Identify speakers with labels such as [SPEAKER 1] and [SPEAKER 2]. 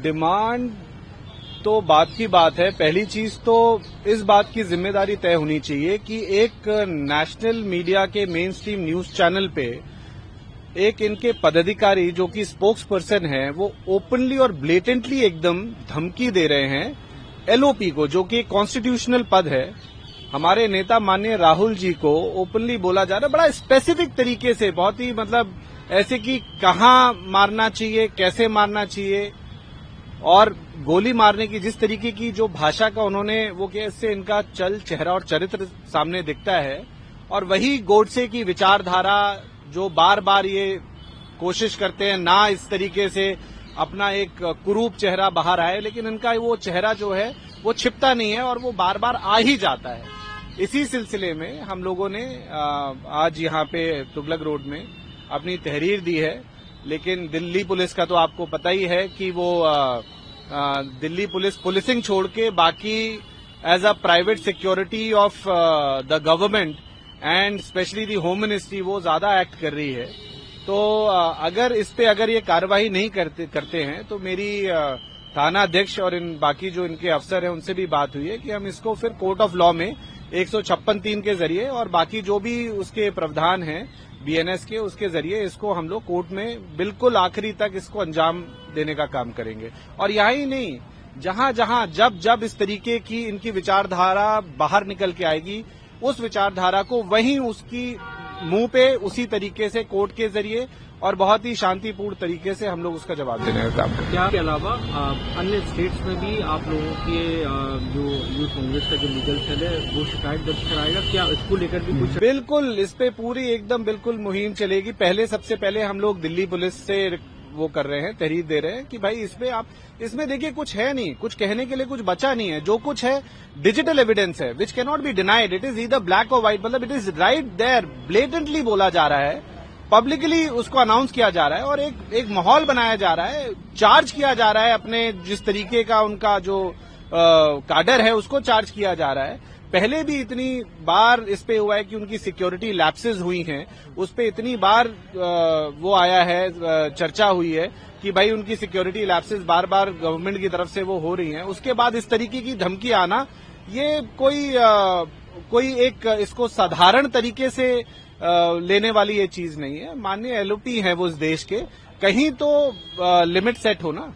[SPEAKER 1] Demand तो बात की बात है। पहली चीज तो इस बात की जिम्मेदारी तय होनी चाहिए कि एक नेशनल मीडिया के मेन स्ट्रीम न्यूज चैनल पे एक इनके पदाधिकारी जो कि स्पोक्स पर्सन है वो ओपनली और ब्लेटेंटली एकदम धमकी दे रहे हैं एलओपी को, जो कि कॉन्स्टिट्यूशनल पद है। हमारे नेता माननीय राहुल जी को ओपनली बोला जा रहा है बड़ा स्पेसिफिक तरीके से, बहुत ही मतलब ऐसे कि कहाँ मारना चाहिए, कैसे मारना चाहिए, और गोली मारने की जिस तरीके की जो भाषा का उन्होंने वो किया, इससे इनका चल चेहरा और चरित्र सामने दिखता है। और वही गोडसे की विचारधारा जो बार बार ये कोशिश करते हैं ना इस तरीके से अपना एक कुरूप चेहरा बाहर आए, लेकिन इनका वो चेहरा जो है वो छिपता नहीं है और वो बार बार आ ही जाता है। इसी सिलसिले में हम लोगों ने आज यहाँ पे तुगलक रोड में अपनी तहरीर दी है। लेकिन दिल्ली पुलिस का तो आपको पता ही है कि वो दिल्ली पुलिसिंग छोड़ के बाकी as a private security of the government and specially the home ministry वो ज्यादा एक्ट कर रही है। तो अगर इस पे अगर ये कार्यवाही नहीं करते हैं तो मेरी थाना अध्यक्ष और इन बाकी जो इनके अफसर हैं उनसे भी बात हुई है कि हम इसको फिर कोर्ट ऑफ लॉ में 156(3) के जरिए और बाकी जो भी उसके प्रावधान हैं बीएनएस के, उसके जरिए इसको हम लोग कोर्ट में बिल्कुल आखिरी तक इसको अंजाम देने का काम करेंगे। और यहाँ ही नहीं, जहां जहां जब जब इस तरीके की इनकी विचारधारा बाहर निकल के आएगी, उस विचारधारा को वहीं उसकी मुंह पे उसी तरीके से कोर्ट के जरिए और बहुत ही शांतिपूर्ण तरीके से हम लोग उसका जवाब देने का काम करेंगे।
[SPEAKER 2] क्या के अलावा अन्य स्टेट्स में भी आप लोगों के जो यूथ कांग्रेस का जो लीगल सेल है वो शिकायत दर्ज कराएगा, क्या इसको लेकर भी कुछ?
[SPEAKER 1] बिल्कुल, इस पे पूरी एकदम बिल्कुल मुहिम चलेगी। सबसे पहले हम लोग दिल्ली पुलिस से वो कर रहे हैं, तहरीर दे रहे हैं कि भाई इसमें देखिए कुछ है नहीं, कुछ कहने के लिए कुछ बचा नहीं है। जो कुछ है डिजिटल एविडेंस है which can not be denied, it is either black or white, मतलब it is right there, blatantly बोला जा रहा है, पब्लिकली उसको अनाउंस किया जा रहा है और एक माहौल बनाया जा रहा है, चार्ज किया जा रहा है अपने जिस तरीके का उनका जो काडर है उसको चार्ज किया जा रहा है। पहले भी इतनी बार इस पे हुआ है कि उनकी सिक्योरिटी लैप्सेस हुई हैं, उस पे इतनी बार वो आया है, चर्चा हुई है कि भाई उनकी सिक्योरिटी लैप्सेस बार बार गवर्नमेंट की तरफ से वो हो रही हैं। उसके बाद इस तरीके की धमकी आना, ये कोई एक इसको साधारण तरीके से लेने वाली ये चीज नहीं है। माननीय एलओपी है वो इस देश के, कहीं तो लिमिट सेट हो ना।